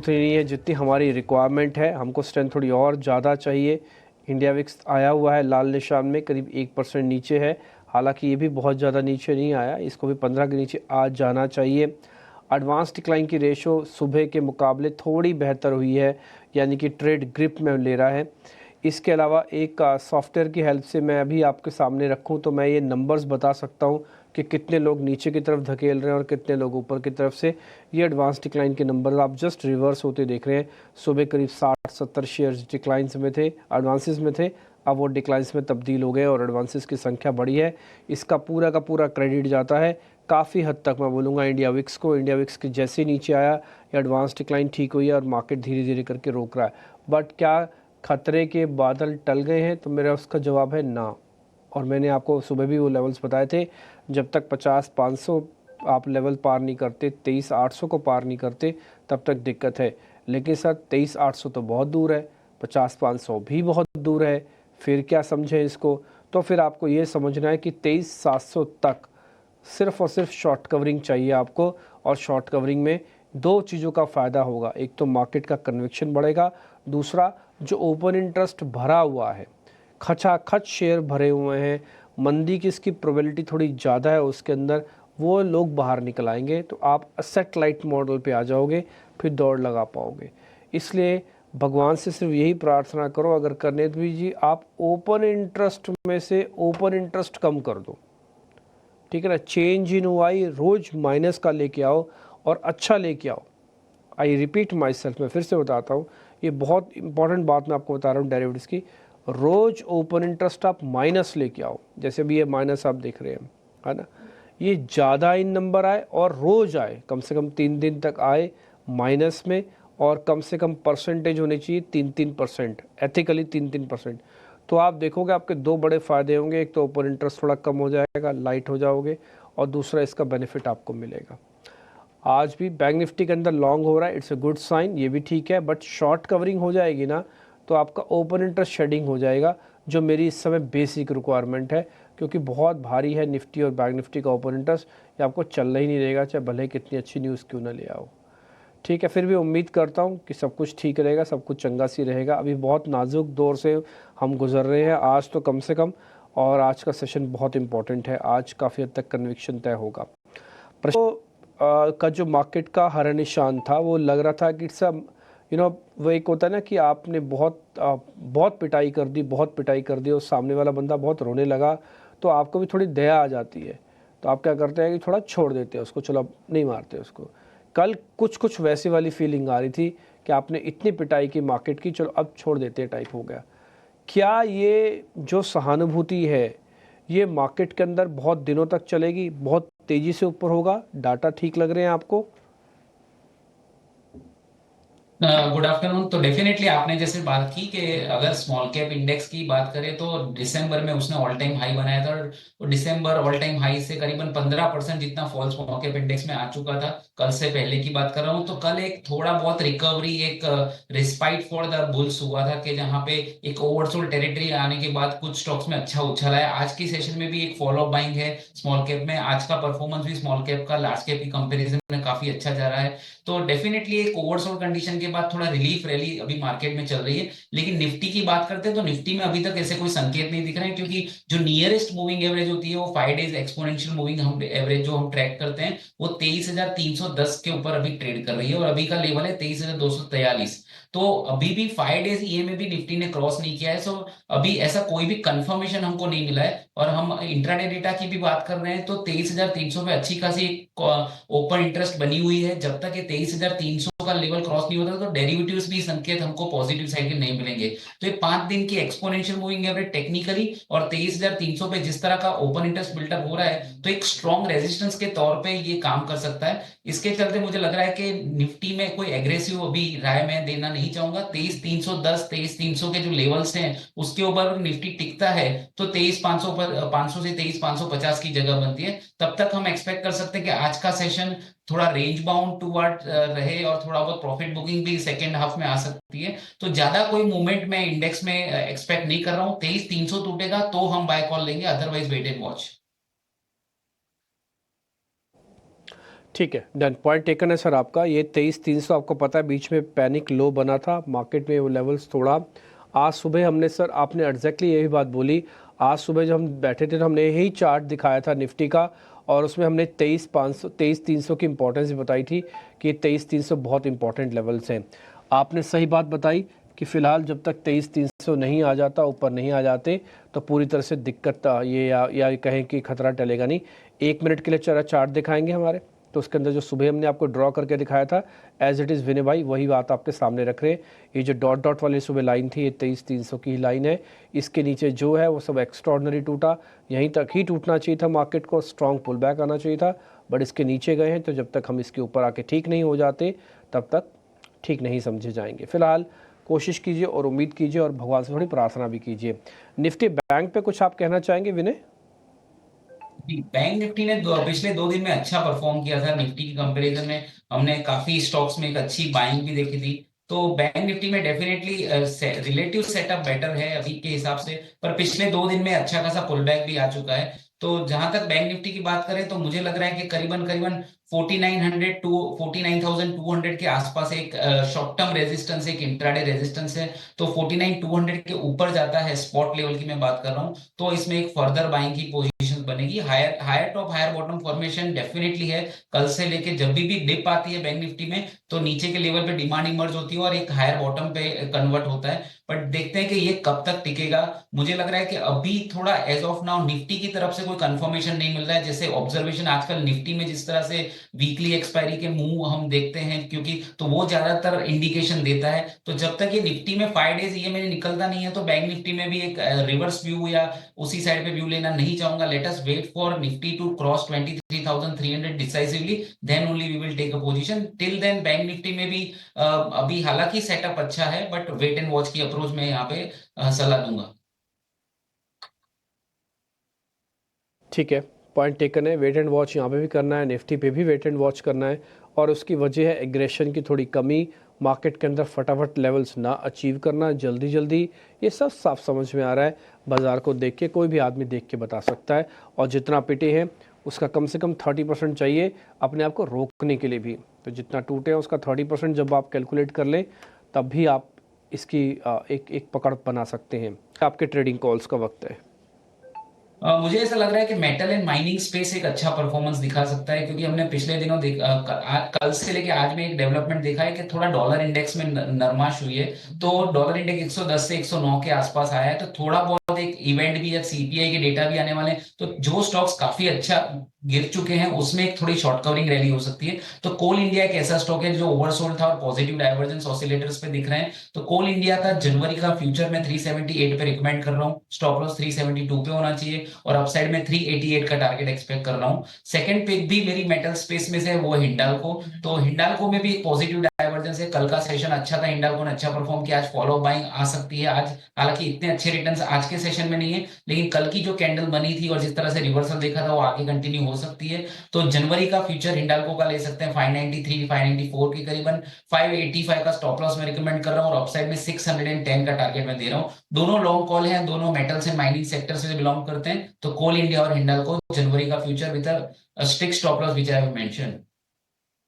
उतनी नहीं है जितनी हमारी रिक्वायरमेंट है, हमको स्ट्रेंथ थोड़ी और ज़्यादा चाहिए। इंडिया विक्स आया हुआ है लाल निशान में, करीब 1% नीचे है, हालांकि ये भी बहुत ज़्यादा नीचे नहीं आया, इसको भी 15 के नीचे आ जाना चाहिए। एडवांस डिक्लाइन की रेशो सुबह के मुकाबले थोड़ी बेहतर हुई है, यानी कि ट्रेड ग्रिप में ले रहा है। इसके अलावा एक सॉफ्टवेयर की हेल्प से मैं अभी आपके सामने रखूं तो मैं ये नंबर्स बता सकता हूं कि कितने लोग नीचे की तरफ धकेल रहे हैं और कितने लोग ऊपर की तरफ से। ये एडवांस डिक्लाइन के नंबर आप जस्ट रिवर्स होते देख रहे हैं। सुबह करीब 60-70 शेयर्स डिक्लाइंस में थे, एडवांसेस में थे, अब वो डिक्लाइंस में तब्दील हो गए और एडवांसेस की संख्या बढ़ी है। इसका पूरा का पूरा क्रेडिट जाता है काफ़ी हद तक, मैं बोलूँगा, इंडिया विक्स को। इंडिया विक्स के जैसे नीचे आया, एडवांस डिक्लाइन ठीक हुई है और मार्केट धीरे धीरे करके रोक रहा है। बट क्या खतरे के बादल टल गए हैं? तो मेरा उसका जवाब है ना। और मैंने आपको सुबह भी वो लेवल्स बताए थे, जब तक 50-500 आप लेवल पार नहीं करते, 23,800 को पार नहीं करते, तब तक दिक्कत है। लेकिन सर 23,800 तो बहुत दूर है, 50-500 भी बहुत दूर है, फिर क्या समझें इसको? तो फिर आपको ये समझना है कि 23,700 तक सिर्फ और सिर्फ शॉर्ट कवरिंग चाहिए आपको। और शॉर्ट कवरिंग में दो चीज़ों का फ़ायदा होगा, एक तो मार्केट का कन्विक्शन बढ़ेगा, दूसरा जो ओपन इंटरेस्ट भरा हुआ है, खचाखच शेयर भरे हुए हैं, मंदी की इसकी प्रोबेबिलिटी थोड़ी ज़्यादा है उसके अंदर, वो लोग बाहर निकल आएंगे, तो आप असेट लाइट मॉडल पे आ जाओगे, फिर दौड़ लगा पाओगे। इसलिए भगवान से सिर्फ यही प्रार्थना करो, अगर करने दीजिए, आप ओपन इंटरेस्ट में से ओपन इंटरेस्ट कम कर दो, ठीक है ना। चेंज इन वाई रोज माइनस का लेके आओ और अच्छा लेके आओ। आई रिपीट माई सेल्फ, मैं फिर से बताता हूँ, ये बहुत इंपॉर्टेंट बात मैं आपको बता रहा हूँ डेरिवेटिव्स की। रोज ओपन इंटरेस्ट आप माइनस लेके आओ, जैसे भी ये माइनस आप देख रहे हैं, है ना। ये ज़्यादा इन नंबर आए और रोज आए, कम से कम 3 दिन तक आए माइनस में, और कम से कम परसेंटेज होनी चाहिए 3-3%, एथिकली 3-3%। तो आप देखोगे आपके दो बड़े फ़ायदे होंगे, एक तो ओपन इंटरेस्ट थोड़ा कम हो जाएगा, लाइट हो जाओगे, और दूसरा इसका बेनिफिट आपको मिलेगा। आज भी बैंक निफ्टी के अंदर लॉन्ग हो रहा है, इट्स अ गुड साइन, ये भी ठीक है। बट शॉर्ट कवरिंग हो जाएगी ना, तो आपका ओपन इंटरेस्ट शेडिंग हो जाएगा, जो मेरी इस समय बेसिक रिक्वायरमेंट है, क्योंकि बहुत भारी है निफ्टी और बैंक निफ्टी का ओपन इंटरेस्ट, ये आपको चलना ही नहीं रहेगा, चाहे भले कितनी अच्छी न्यूज़ क्यों ना ले आओ। ठीक है, फिर भी उम्मीद करता हूँ कि सब कुछ ठीक रहेगा, सब कुछ चंगा सी रहेगा। अभी बहुत नाजुक दौर से हम गुजर रहे हैं आज तो कम से कम, और आज का सेशन बहुत इंपॉर्टेंट है, आज काफ़ी हद तक कन्विक्शन तय होगा। का जो मार्केट का हर निशान था, वो लग रहा था कि सब वो एक होता है ना कि आपने बहुत पिटाई कर दी, बहुत पिटाई कर दी, और सामने वाला बंदा बहुत रोने लगा, तो आपको भी थोड़ी दया आ जाती है, तो आप क्या करते हैं कि थोड़ा छोड़ देते हैं उसको, चलो अब नहीं मारते उसको। कल कुछ वैसी वाली फीलिंग आ रही थी कि आपने इतनी पिटाई की मार्केट की, चलो अब छोड़ देते टाइप हो गया। क्या ये जो सहानुभूति है, ये मार्केट के अंदर बहुत दिनों तक चलेगी, बहुत तेजी से ऊपर होगा? डाटा ठीक लग रहे हैं आपको? Good afternoon. तो डेफिनेटली आपने जैसे बात की कि अगर स्मॉल कैप इंडेक्स की बात करें तो दिसंबर में उसने ऑल टाइम हाई बनाया था, और दिसंबर ऑल टाइम हाई से करीबन 15% जितना फॉल स्मॉल कैप इंडेक्स में आ चुका था। कल से पहले की बात कर रहा हूँ, तो कल एक थोड़ा बहुत रिकवरी, एक रिस्पाइट फॉर द बुल्स हुआ था कि जहां पे एक ओवरसोल्ड टेरिटरी आने के बाद कुछ स्टॉक्स में अच्छा उछाल आया। आज की सेशन में भी एक फॉलो बाइंग है स्मॉल कैप में। आज का परफॉर्मेंस भी स्मॉल कैप का लार्ज कैप की कंपेरिजन में काफी अच्छा जा रहा है। तो डेफिनेटली एक ओवरसोल्ड कंडीशन के बाद थोड़ा रिलीफ रैली अभी मार्केट में चल रही है। लेकिन निफ्टी की बात करते हैं तो निफ्टी में अभी तक ऐसे कोई संकेत नहीं दिख रहे हैं, क्योंकि जो नियरेस्ट मूविंग एवरेज होती है वो 5 डेज एक्सपोनेंशियल मूविंग हम एवरेज जो हम ट्रैक करते हैं, वो 23,310 के ऊपर अभी ट्रेड कर रही है, और अभी का लेवल है 23,243। तो अभी भी 5 डेज ईएमए भी निफ्टी ने क्रॉस नहीं किया है। सो अभी ऐसा कोई भी कंफर्मेशन हमको नहीं मिला है। और हम इंट्राडे डेटा की भी बात कर रहे हैं तो 23,300 पे अच्छी खासी ओपन इंटरेस्ट बनी हुई है। जब तक ये 23,300 का लेवल क्रॉस नहीं होता तो डेरिवेटिव्स भी संकेत हमको पॉजिटिव साइड के नहीं मिलेंगे। तो ये 5 दिन की एक्सपोनेंशियल मूविंग एवरेज टेक्निकली और 23,300 पे जिस तरह का ओपन इंटरेस्ट बिल्डअप हो रहा है, तो एक स्ट्रॉन्ग रेजिस्टेंस के तौर पे ये काम कर सकता है। इसके चलते मुझे लग रहा है कि निफ्टी में कोई एग्रेसिव अभी राय मैं देना नहीं चाहूंगा। 23,310 23,300 के जो लेवल्स हैं उसके ऊपर निफ्टी टिकता है तो 23,500 पर 500 से 23,550 की जगह बनती है। तब तक हम एक्सपेक्ट कर सकते हैं कि आज का सेशन थोड़ा रेंज बाउंड टूवर्ड रहे, और थोड़ा बहुत प्रॉफिट बुकिंग भी सेकेंड हाफ में आ सकती है। तो ज्यादा कोई मूवमेंट मैं इंडेक्स में एक्सपेक्ट नहीं कर रहा हूँ। 23,300 टूटेगा तो हम बाय कॉल लेंगे, अदरवाइज वेट एंड वॉच। ठीक है, डन, पॉइंट टेकन है सर आपका। ये 23,300 आपको पता है बीच में पैनिक लो बना था मार्केट में, वो लेवल्स तोड़ा। आज सुबह हमने सर, आपने एग्जैक्टली यही बात बोली। आज सुबह जब हम बैठे थे तो हमने यही चार्ट दिखाया था निफ्टी का, और उसमें हमने 23,300 की इंपॉर्टेंस बताई थी कि 23,300 बहुत इंपॉर्टेंट लेवल्स हैं। आपने सही बात बताई कि फ़िलहाल जब तक 23,300 नहीं आ जाता, ऊपर नहीं आ जाते, तो पूरी तरह से दिक्कत ये या कहें कि खतरा टलेगा नहीं। 1 मिनट के लिए चला चार्ट दिखाएंगे हमारे, तो उसके अंदर जो सुबह हमने आपको ड्रॉ करके दिखाया था एज इट इज़ विनय भाई, वही बात आपके सामने रख रहे हैं। ये जो डॉट डॉट वाली सुबह लाइन थी, ये 23,300 की लाइन है। इसके नीचे जो है वो सब एक्स्ट्रॉर्डनरी टूटा, यहीं तक ही टूटना चाहिए था मार्केट को, स्ट्रॉन्ग पुल बैक आना चाहिए था, बट इसके नीचे गए हैं। तो जब तक हम इसके ऊपर आके ठीक नहीं हो जाते तब तक ठीक नहीं समझे जाएंगे। फिलहाल कोशिश कीजिए और उम्मीद कीजिए और भगवान से थोड़ी प्रार्थना भी कीजिए। निफ्टी बैंक पे कुछ आप कहना चाहेंगे विनय? बैंक निफ्टी ने पिछले 2 दिन में अच्छा परफॉर्म किया था। निफ्टी की कंपैरिजन में हमने काफी स्टॉक्स में एक अच्छी बाइंग भी देखी थी। तो बैंक निफ्टी में डेफिनेटली रिलेटिव सेटअप बेटर है अभी के हिसाब से, पर पिछले 2 दिन में अच्छा खासा पुल बैक भी आ चुका है। तो जहां तक बैंक निफ्टी की बात करें तो मुझे लग रहा है कि करीबन करीबन 4900 टू 49,200 के आसपास एक शॉर्ट टर्म रेजिस्टेंस, एक इंट्राडे रेजिस्टेंस है। तो 49,200 के ऊपर जाता है, स्पॉट लेवल की मैं बात कर रहा हूँ, तो इसमें एक फर्दर बाइंग की पोजीशन बनेगी। Higher higher top higher bottom formation definitely है। कल से लेके जब भी डिप आती है बैंक निफ्टी में, तो नीचे के लेवल पे डिमांड इमर्ज होती है और एक हायर बॉटम पे कन्वर्ट होता है। बट देखते हैं कि ये कब तक टिकेगा। मुझे लग रहा है कि अभी थोड़ा एज ऑफ नाउ निफ्टी की तरफ से कोई कंफर्मेशन नहीं मिल रहा है। जैसे ऑब्जर्वेशन आजकल निफ्टी में जिस तरह से वीकली एक्सपायरी के मूव हम देखते हैं, क्योंकि तो वो ज्यादातर इंडिकेशन देता है। तो जब तक ये निफ्टी में 5 डेज ये मैंने निकलता नहीं है, तो बैंक निफ्टी में भी एक रिवर्स व्यू या उसी साइड पे व्यू लेना नहीं चाहूंगा। Let us wait for Nifty to cross 23,300 decisively, then only we will take a position. Till then bank Nifty में भी अभी हालांकि सेटअप अच्छा है, बट वेट एंड वॉच की अप्रोच में यहाँ पे सलाह दूंगा। ठीक है, पॉइंट टेकन है। वेट एंड वॉच यहाँ पे भी करना है, निफ्टी पे भी वेट एंड वॉच करना है, और उसकी वजह है एग्रेशन की थोड़ी कमी, मार्केट के अंदर फटाफट लेवल्स ना अचीव करना जल्दी जल्दी। ये सब साफ समझ में आ रहा है, बाज़ार को देख के कोई भी आदमी देख के बता सकता है। और जितना पिटे हैं उसका कम से कम 30% चाहिए अपने आप को रोकने के लिए भी। तो जितना टूटे हैं उसका 30% जब आप कैलकुलेट कर लें, तब भी आप इसकी एक एक पकड़ बना सकते हैं। आपके ट्रेडिंग कॉल्स का वक्त है। मुझे ऐसा लग रहा है कि मेटल एंड माइनिंग स्पेस एक अच्छा परफॉर्मेंस दिखा सकता है, क्योंकि हमने पिछले दिनों कल से लेके आज में एक डेवलपमेंट देखा है कि थोड़ा डॉलर इंडेक्स में नरमाश हुई है। तो डॉलर इंडेक्स 110 से 109 के आसपास आया है। तो थोड़ा बहुत एक इवेंट भी या सीपीआई के डेटा भी आने वाले हैं, तो जो स्टॉक्स काफी अच्छा गिर चुके हैं उसमें एक थोड़ी शॉर्ट कवरिंग रैली हो सकती है। तो कोल इंडिया एक ऐसा स्टॉक है जो ओवरसोल्ड था और पॉजिटिव डाइवर्जेंस ऑसिलेटर्स पे दिख रहे हैं। तो कोल इंडिया का जनवरी का फ्यूचर में 378 पे रिकमेंड कर रहा हूँ, स्टॉप लॉस 372 पे होना चाहिए, और अपसाइड में 388 का टारगेट एक्सपेक्ट कर रहा हूँ। सेकंड पिक भी मेरी मेटल स्पेस में से वो हिंडाल्को। तो हिंडाल्को में भी एक पॉजिटिव डाइवर्जेंस है। कल का सेशन अच्छा था, हिंडाल्को ने अच्छा परफॉर्म किया। आज फॉलो बाइंग आ सकती है। आज हालांकि इतने अच्छे रिटर्न्स आज के सेशन में नहीं है, लेकिन कल की जो कैंडल बनी थी और जिस तरह से रिवर्सल देखा था वो आगे कंटिन्यू हो सकती है। तो जनवरी का फ्यूचर हिंडाल्को का ले सकते हैं 593 594 के करीबन। 585 का स्टॉप लॉस में रिकमेंड कर रहा हूँ, और अपसाइड में 610 का टारगेट में दे रहा हूँ। दोनों लॉन्ग कॉल हैं, दोनों मेटल्स एंड माइनिंग सेक्टर से बिलोंग करते हैं। तो कोल इंडिया और हिंडाल्को जनवरी का future with strict stop loss which I have mention.